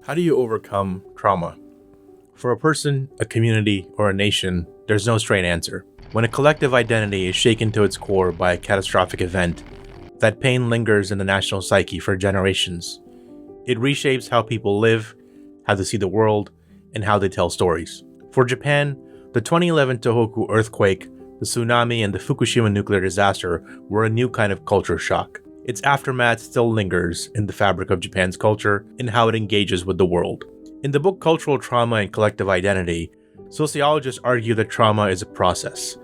How do you overcome trauma? For a person, a community, or a nation, there's no straight answer. When a collective identity is shaken to its core by a catastrophic event, that pain lingers in the national psyche for generations. It reshapes how people live, how they see the world, and how they tell stories. For Japan, the 2011 Tohoku Earthquake, the tsunami, and the Fukushima nuclear disaster were a new kind of culture shock. Its aftermath still lingers in the fabric of Japan's culture and how it engages with the world. In the book Cultural Trauma and Collective Identity, sociologists argue that trauma is a process.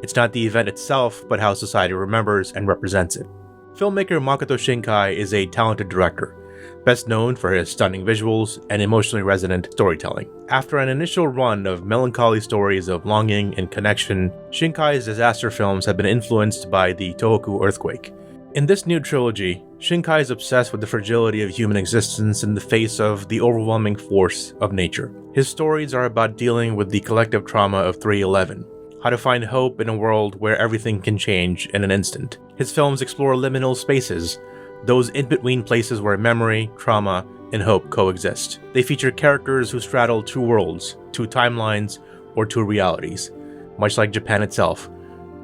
It's not the event itself, but how society remembers and represents it. Filmmaker Makoto Shinkai is a talented director, best known for his stunning visuals and emotionally resonant storytelling. After an initial run of melancholy stories of longing and connection, Shinkai's disaster films have been influenced by the Tohoku Earthquake. In this new trilogy, Shinkai is obsessed with the fragility of human existence in the face of the overwhelming force of nature. His stories are about dealing with the collective trauma of 3/11, how to find hope in a world where everything can change in an instant. His films explore liminal spaces, those in-between places where memory, trauma, and hope coexist. They feature characters who straddle two worlds, two timelines, or two realities, much like Japan itself,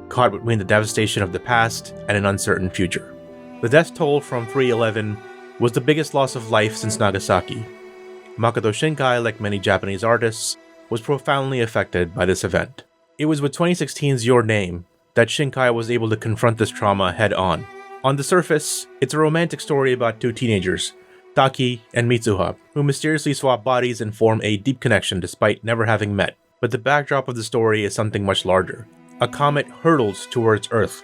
caught between the devastation of the past and an uncertain future. The death toll from 3/11 was the biggest loss of life since Nagasaki. Makoto Shinkai, like many Japanese artists, was profoundly affected by this event. It was with 2016's Your Name that Shinkai was able to confront this trauma head-on. On the surface, it's a romantic story about two teenagers, Taki and Mitsuha, who mysteriously swap bodies and form a deep connection despite never having met. But the backdrop of the story is something much larger. A comet hurtles towards Earth,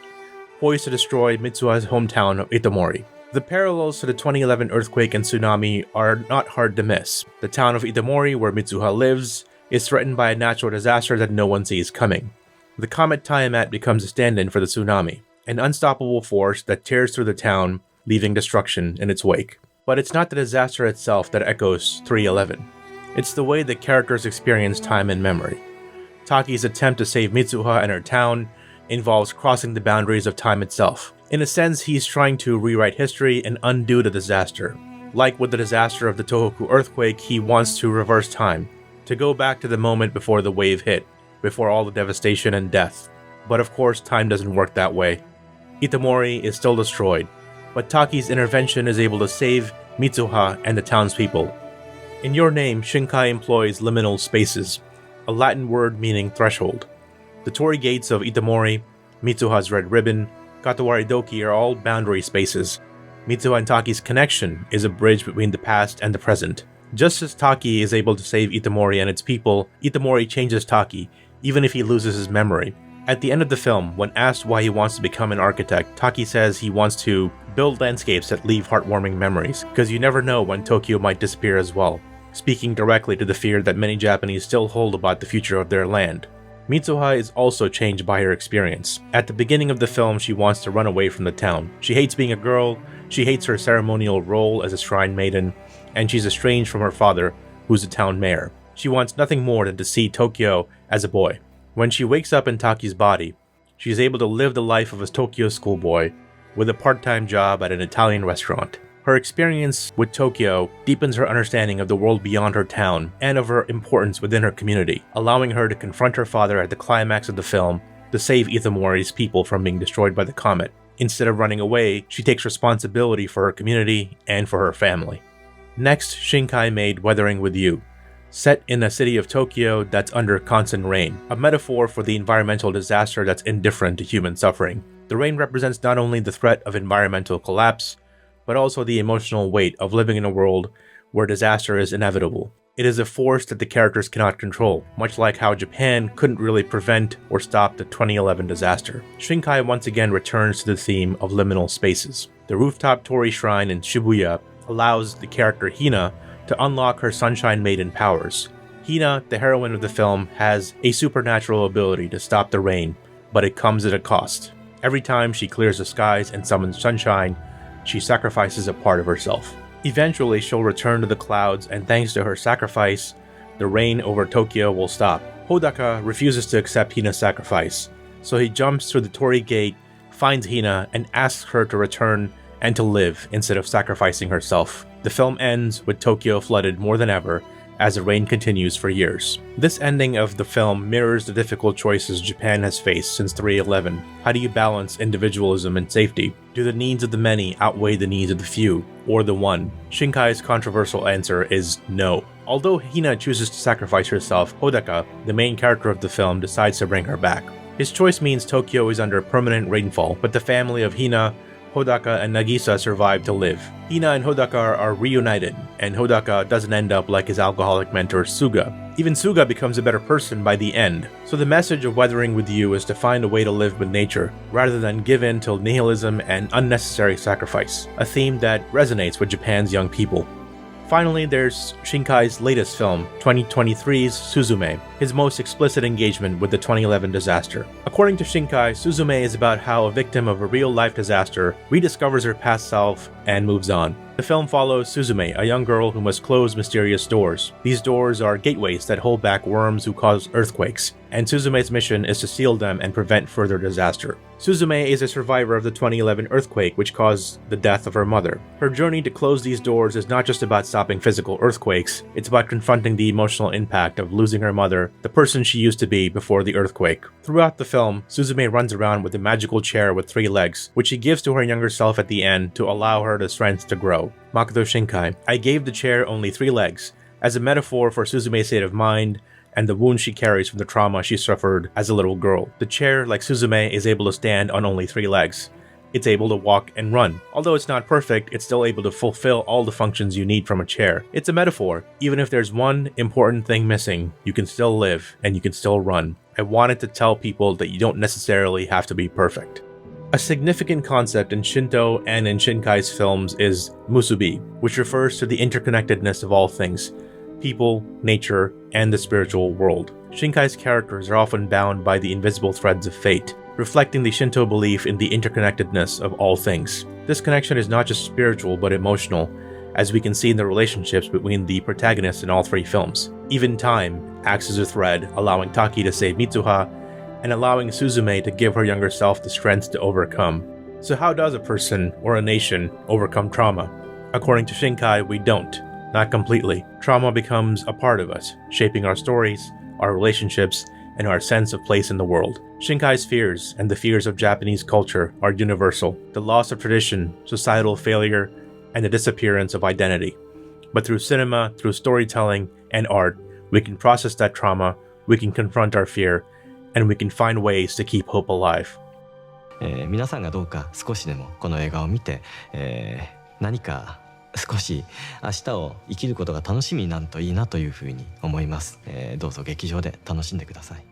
poised to destroy Mitsuha's hometown of Itomori. The parallels to the 2011 earthquake and tsunami are not hard to miss. The town of Itomori, where Mitsuha lives, is threatened by a natural disaster that no one sees coming. The comet Tiamat becomes a stand-in for the tsunami, an unstoppable force that tears through the town, leaving destruction in its wake. But it's not the disaster itself that echoes 3/11. It's the way the characters experience time and memory. Taki's attempt to save Mitsuha and her town involves crossing the boundaries of time itself. In a sense, he's trying to rewrite history and undo the disaster. Like with the disaster of the Tohoku earthquake, he wants to reverse time, to go back to the moment before the wave hit, before all the devastation and death. But of course, time doesn't work that way. Itomori is still destroyed, but Taki's intervention is able to save Mitsuha and the townspeople. In Your Name, Shinkai employs liminal spaces, a Latin word meaning threshold. The torii gates of Itomori, Mitsuha's red ribbon, Katawari Doki are all boundary spaces. Mitsuha and Taki's connection is a bridge between the past and the present. Just as Taki is able to save Itomori and its people, Itomori changes Taki, even if he loses his memory. At the end of the film, when asked why he wants to become an architect, Taki says he wants to build landscapes that leave heartwarming memories, because you never know when Tokyo might disappear as well, speaking directly to the fear that many Japanese still hold about the future of their land. Mitsuha is also changed by her experience. At the beginning of the film, she wants to run away from the town. She hates being a girl, she hates her ceremonial role as a shrine maiden, and she's estranged from her father, who's the town mayor. She wants nothing more than to see Tokyo as a boy. When she wakes up in Taki's body, she is able to live the life of a Tokyo schoolboy with a part-time job at an Italian restaurant. Her experience with Tokyo deepens her understanding of the world beyond her town and of her importance within her community, allowing her to confront her father at the climax of the film to save Itomori's people from being destroyed by the comet. Instead of running away, she takes responsibility for her community and for her family. Next, Shinkai made Weathering with You, set in a city of Tokyo that's under constant rain, a metaphor for the environmental disaster that's indifferent to human suffering. The rain represents not only the threat of environmental collapse, but also the emotional weight of living in a world where disaster is inevitable. It is a force that the characters cannot control, much like how Japan couldn't really prevent or stop the 2011 disaster. Shinkai once again returns to the theme of liminal spaces. The rooftop torii shrine in Shibuya allows the character Hina to unlock her Sunshine Maiden powers. Hina, the heroine of the film, has a supernatural ability to stop the rain, but it comes at a cost. Every time she clears the skies and summons sunshine, she sacrifices a part of herself. Eventually, she'll return to the clouds, and thanks to her sacrifice, the rain over Tokyo will stop. Hodaka refuses to accept Hina's sacrifice, so he jumps through the torii gate, finds Hina, and asks her to return and to live instead of sacrificing herself. The film ends with Tokyo flooded more than ever as the rain continues for years. This ending of the film mirrors the difficult choices Japan has faced since 3/11. How do you balance individualism and safety? Do the needs of the many outweigh the needs of the few, or the one? Shinkai's controversial answer is no. Although Hina chooses to sacrifice herself, Hodaka, the main character of the film, decides to bring her back. His choice means Tokyo is under permanent rainfall, but the family of Hina, Hodaka, and Nagisa survive to live. Hina and Hodaka are reunited, and Hodaka doesn't end up like his alcoholic mentor Suga. Even Suga becomes a better person by the end. So the message of Weathering with You is to find a way to live with nature, rather than give in to nihilism and unnecessary sacrifice, a theme that resonates with Japan's young people. Finally, there's Shinkai's latest film, 2023's Suzume, his most explicit engagement with the 2011 disaster. According to Shinkai, Suzume is about how a victim of a real-life disaster rediscovers her past self and moves on. The film follows Suzume, a young girl who must close mysterious doors. These doors are gateways that hold back worms who cause earthquakes, and Suzume's mission is to seal them and prevent further disaster. Suzume is a survivor of the 2011 earthquake, which caused the death of her mother. Her journey to close these doors is not just about stopping physical earthquakes, it's about confronting the emotional impact of losing her mother, the person she used to be before the earthquake. Throughout the film, Suzume runs around with a magical chair with 3 legs, which she gives to her younger self at the end to allow her the strength to grow. Makoto Shinkai, I gave the chair only 3 legs, as a metaphor for Suzume's state of mind and the wound she carries from the trauma she suffered as a little girl. The chair, like Suzume, is able to stand on only 3 legs. It's able to walk and run. Although it's not perfect, it's still able to fulfill all the functions you need from a chair. It's a metaphor. Even if there's one important thing missing, you can still live and you can still run. I wanted to tell people that you don't necessarily have to be perfect. A significant concept in Shinto and in Shinkai's films is Musubi, which refers to the interconnectedness of all things, people, nature, and the spiritual world. Shinkai's characters are often bound by the invisible threads of fate, reflecting the Shinto belief in the interconnectedness of all things. This connection is not just spiritual but emotional, as we can see in the relationships between the protagonists in all 3 films. Even time acts as a thread, allowing Taki to save Mitsuha, and allowing Suzume to give her younger self the strength to overcome. So how does a person or a nation overcome trauma? According to Shinkai, we don't. Not completely. Trauma becomes a part of us, shaping our stories, our relationships, and our sense of place in the world. Shinkai's fears and the fears of Japanese culture are universal. The loss of tradition, societal failure, and the disappearance of identity. But through cinema, through storytelling, and art, we can process that trauma, we can confront our fear, and we can find ways to keep hope alive. 皆さんがどうか少しでもこの映画を見て、何か少し明日を生きることが楽しみになるといいなというふうに思います。どうぞ劇場で楽しんでください。